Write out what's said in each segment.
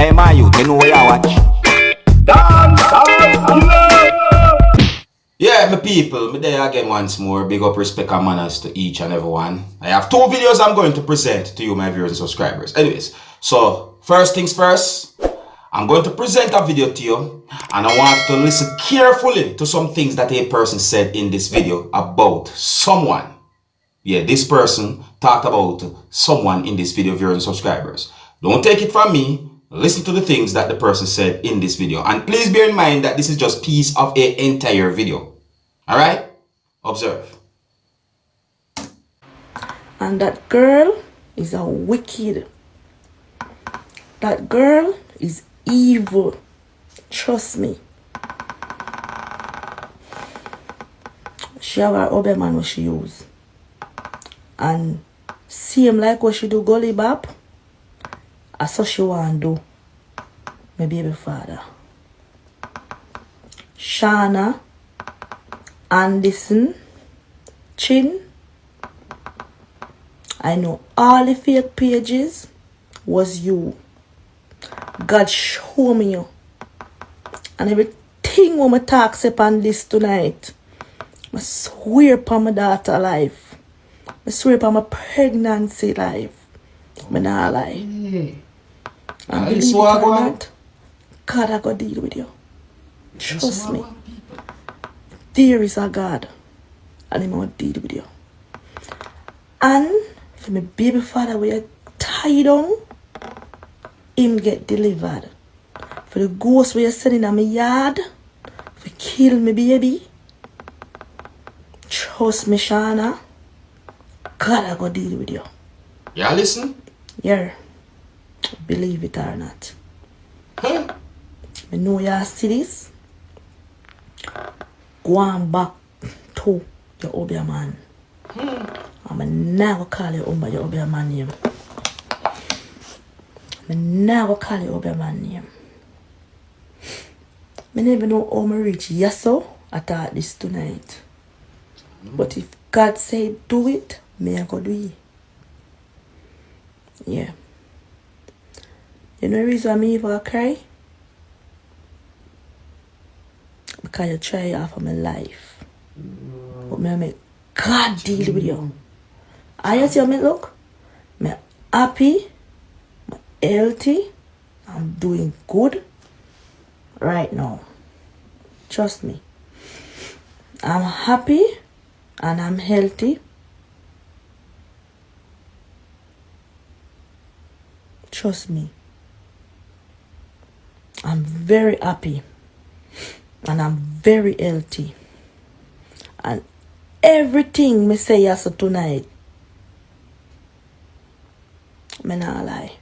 Hey man, you know where you watch? Dancehall skilla. Yeah, my people, me there again once more. Big up, respect and manners to each and everyone. I have 2 videos I'm going to present to you, my viewers and subscribers. Anyways, so first things first, I'm going to present a video to you, and I want you to listen carefully to some things that a person said in this video about someone. Yeah, this person talked about someone in this video, viewers and subscribers. Don't take it from me. Listen to the things that the person said in this video. And please bear in mind that this is just piece of an entire video. Alright? Observe. And that girl is a wicked. That girl is evil. Trust me. She have her Obeah man what she use. And same like what she do gully bop. That's what she want to do. My baby father. Shauna, Anderson, Chyn. I know all the fake pages was you. God show me you. And everything when I talk upon this tonight, I swear upon my daughter life. I swear upon my pregnancy life. I not lie. And believe it or not, God I go deal with you. Trust me. There is a God. And He will deal with you. And for my baby father where you tie down, him get delivered. For the ghost where you sending in my yard, for kill me baby. Trust me, Shauna. God I go deal with you. Yeah, listen. Yeah. Believe it or not. Huh? I know you see this. Go on back to your Obeah man. I'm never call you your Obeah man name. I never call you Obeah man name. I never know how I reach yes so I thought this tonight. But if God say do it, me I go do it. Yeah. You know the reason why me even cry? Because you try off of my life. But me make God deal with you. And you see me look? I'm happy, I'm healthy, I'm doing good right now. Trust me. I'm happy and I'm healthy. Trust me. I'm very happy and I'm very healthy. And everything me say yes tonight, me not lie.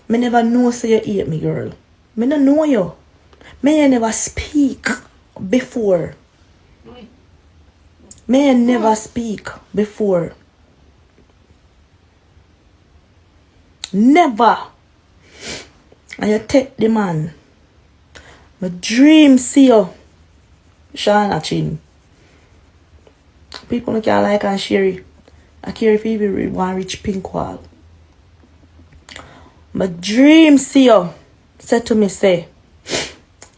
Me never know say you hate me, girl. Me no know you. Me you never speak before. Me you never speak before. Never. And you take the man. My dream see you. Shauna Chyn. People can't like and share it. I care if you even want to reach pink wall. My dream see you. Said to me say,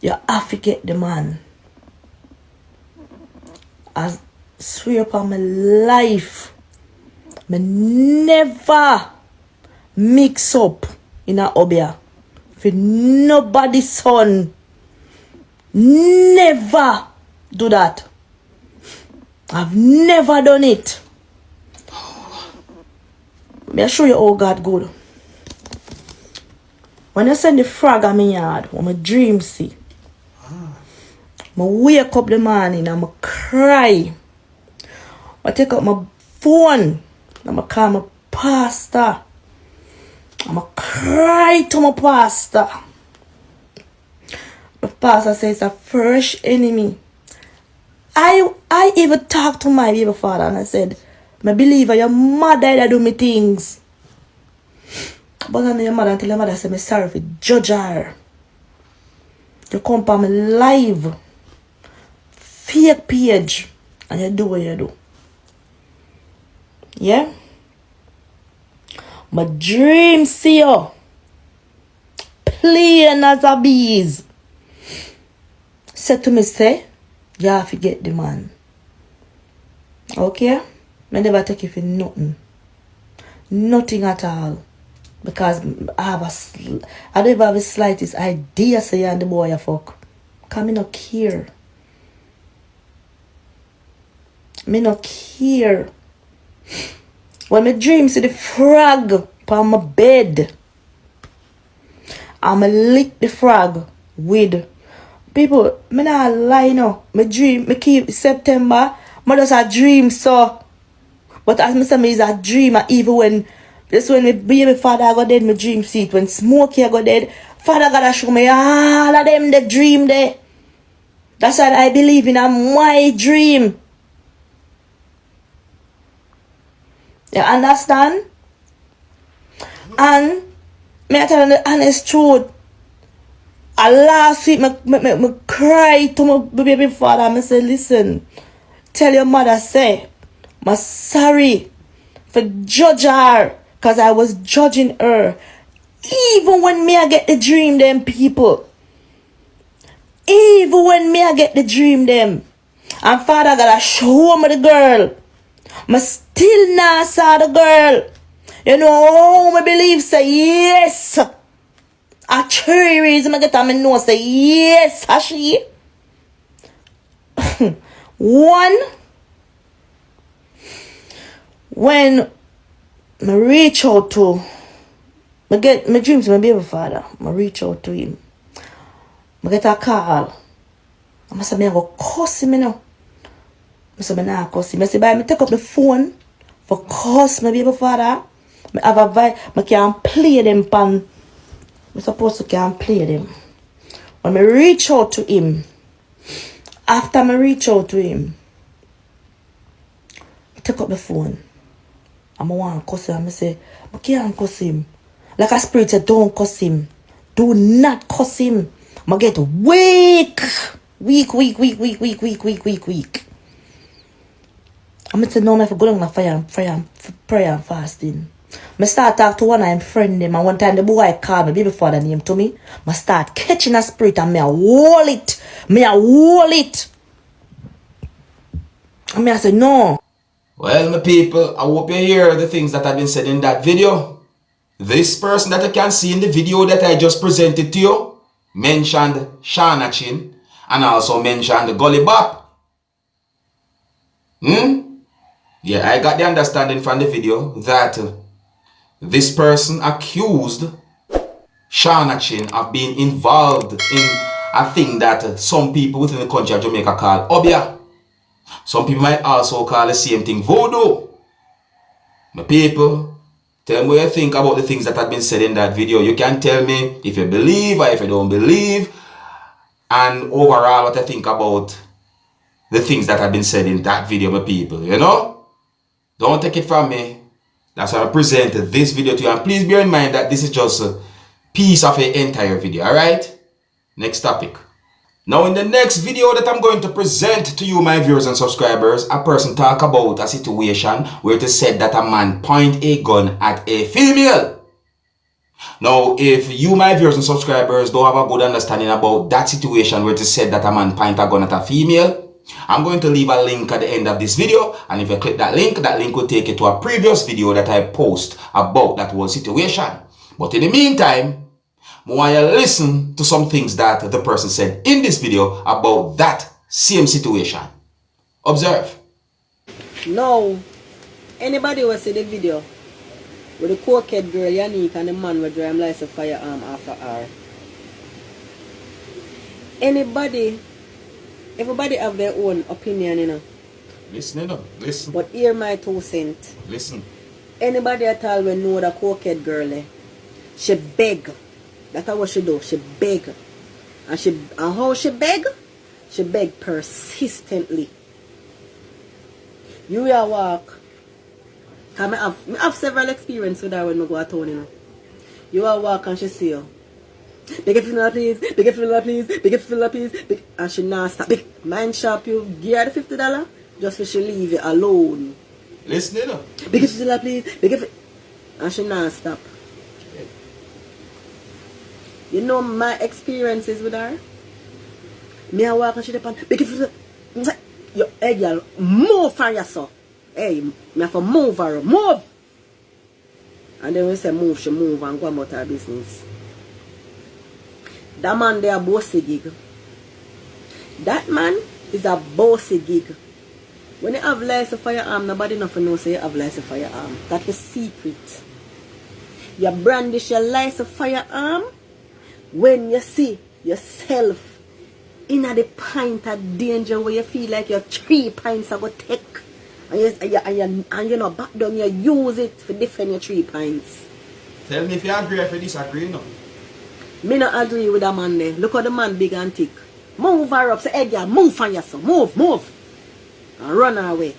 you have to get the man. I swear upon my life. Me never mix up in a Obeah. For nobody's son. Never do that. I've never done it. May I show you how God good. When I send the frog at my yard, when my dream see, I wake up the morning and I cry. I take out my phone and I call my pastor. I'm a cry to my pastor. My pastor says it's a fresh enemy. I even talked to my baby father and I said, I believe your mother that do me things. But I know your mother until your mother said, I'm sorry for judge her. You come for me live. Fake page. And you do what you do. Yeah? My dream see you. plain as a bees. Said to me, say, you have to get the man. Okay? I never take it for nothing. Nothing at all. Because I don't even have the slightest idea say you and the boy you fuck. Because I not care. Me not care. When me dream see the frog on my bed, I'ma lick the frog with people. Me not lie no. Me dream. Me keep September. Me just a dream so. But as me say, me is a dream. Even when this when my baby father got dead, me dream see it. When Smokey got dead, father gotta show me all of them the dream there. That's what I believe in. My dream. You understand? And me I tell you the honest truth. Last week me cry to my baby father. Me say, listen, tell your mother say, I'm sorry for judge her, cause I was judging her. Even when me I get the dream them people. Even when me I get the dream them. And father gotta show me the girl. I still not saw the girl. You know, I believe say yes. A true reason I get on my nose say yes, she. One, when I reach out to, I get my dreams my baby father, I reach out to him. I get a call. I say I go cuss him now. I say I not cuss him. I say, I take up the phone for cuss my baby father. I have a vibe. I can play them pan. I'm supposed to can play them. When I reach out to him, after I reach out to him, I take up the phone. I want to cuss him. I say, I can't cuss him. Like a spirit said, don't cuss him. Do not cuss him. I get weak. Weak. I'm going to know if I go down the fire and prayer and fasting. I start talk to one of my friend them, and one time the boy called me, baby father name to me. I start catching a spirit and me a hold it. And I say, no. Well, my people, I hope you hear the things that have been said in that video. This person that you can see in the video that I just presented to you mentioned Shauna chyn and also mentioned Gully Bop. Yeah, I got the understanding from the video that this person accused Shauna chyn of being involved in a thing that some people within the country of Jamaica call Obeah. Some people might also call the same thing voodoo. My people, tell me what you think about the things that have been said in that video. You can tell me if you believe or if you don't believe. And overall what I think about the things that have been said in that video, my people. You know? Don't take it from me. That's why I presented this video to you. And please bear in mind that this is just a piece of an entire video. Alright? Next topic. Now in the next video that I'm going to present to you, my viewers and subscribers, a person talk about a situation where it is said that a man point a gun at a female. Now, if you, my viewers and subscribers, don't have a good understanding about that situation where it is said that a man point a gun at a female, I'm going to leave a link at the end of this video, and if you click that link will take you to a previous video that I post about that whole situation. But in the meantime, I want you to listen to some things that the person said in this video about that same situation. Observe. Now, anybody who see the video with the cokehead girl Yannick and the man with drum lights a firearm after her. Everybody have their own opinion, you know. Listen, you know. Listen. But hear my 2 cents. Listen. Anybody at all will know the cokehead girl, she beg. That's what she do. She beg. And how she beg? She beg persistently. You will walk. Cause I have several experiences with her when I go to town, you know. You will walk and she see you. Beg it for please, beg it for please, beg it for please, and she not stop. Mind sharp you, give her the $50 just for she leave you alone. Listen, you know. Beg it for please, beg it for, and she not stop. You know my experiences with her? Me I walk and she depend. Yo, hey girl, move for yourself. Hey, me have to move her, move. And then when say move, she move and go about her business. That man there a bossy gig. That man is a bossy gig. When you have license firearm, nobody nothing knows say you have license firearm. That's the secret. You brandish your license firearm when you see yourself in a the point of danger where you feel like your 3 pints are going to take. And you know, back down, you use it for defend your 3 pints. Tell me if you agree or if you disagree, no? Me not agree with that man there. Look how the man big and thick. Move her up. Say, hey girl, move for yourself. Move, move. And run her away.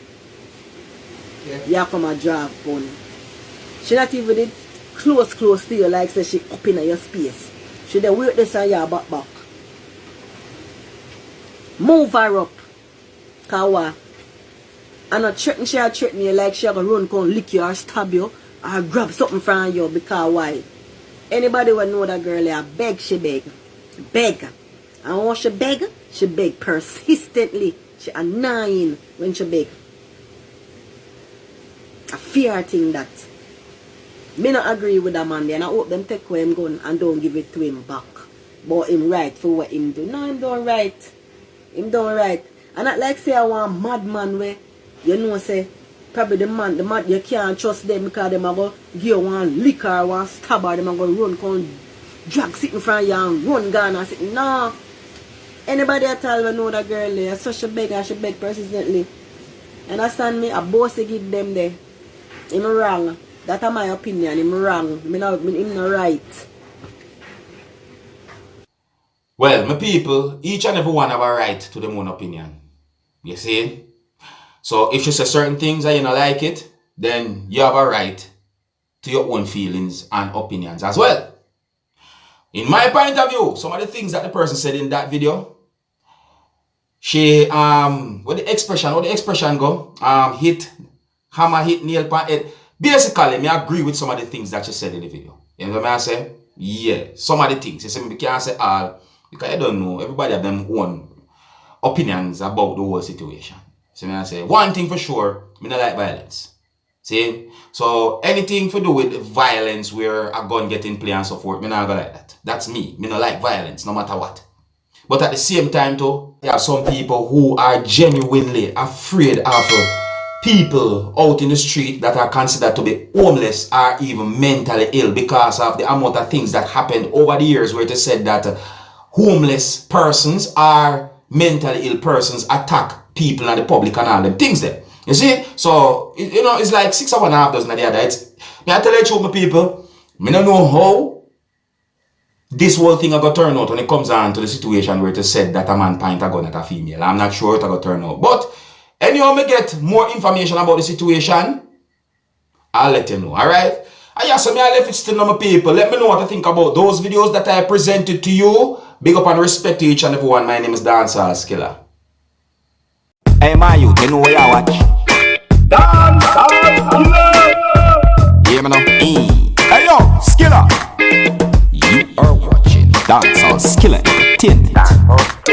Yeah. You come and drive gun. She not even did close to you like say she up in your space. She dey wait this and you back. Move her up. Cause what? And not threaten you like she gonna run come lick you or stab you or grab something from you because why? Anybody will know that girl there beg, she beg. Beg. And when she beg persistently. She annoying when she beg. A fear thing that. Me not agree with that man there and I hope them take away him gun and don't give it to him back. But him right for what him do. No, him don't right. Him don't right. And not like say I want madman where you know say probably the man you can't trust them because them are going to give you one liquor or one stab or them are going to run come drag sit in front of you and run gun and sit. No. Anybody at all will know that girl there. So she beg and she beg persistently. Understand me? A boss give them there. Him wrong. That's my opinion. Him wrong. Him not right. Well, my people, each and every one have a right to their own opinion. You see? So if you say certain things and you don't like it, then you have a right to your own feelings and opinions as well. In my point of view, some of the things that the person said in that video, she what the expression go? Hammer hit nail pan head. Basically, me agree with some of the things that she said in the video. You know what I say? Yeah, some of the things. You say me can't say all because I don't know. Everybody have them own opinions about the whole situation. So I say one thing for sure, me not like violence. See? So anything to do with violence where a gun get in play and so forth, me not go like that. That's me. Me not like violence no matter what. But at the same time too, there are some people who are genuinely afraid of people out in the street that are considered to be homeless or even mentally ill because of the amount of things that happened over the years where it is said that homeless persons or mentally ill persons attack people in the public and all them things there. You see? So, you know, it's like 6 or 1/2 dozen of the other. Me I tell you the truth, my people, me don't know how this whole thing I got turn out when it comes on to the situation where it is said that a man point a gun at a female. I'm not sure it got turn out. But anyhow, me get more information about the situation, I'll let you know. Alright? And yeah, so me I left it still on my people. Let me know what you think about those videos that I presented to you. Big up and respect to each and every one. My name is Dancehall Skilla. Hey my youth, you know where you watch? Dancehall Skilla! Yeah, man. Hey yo, Skilla! You are watching Dancehall Skilla Entertainment.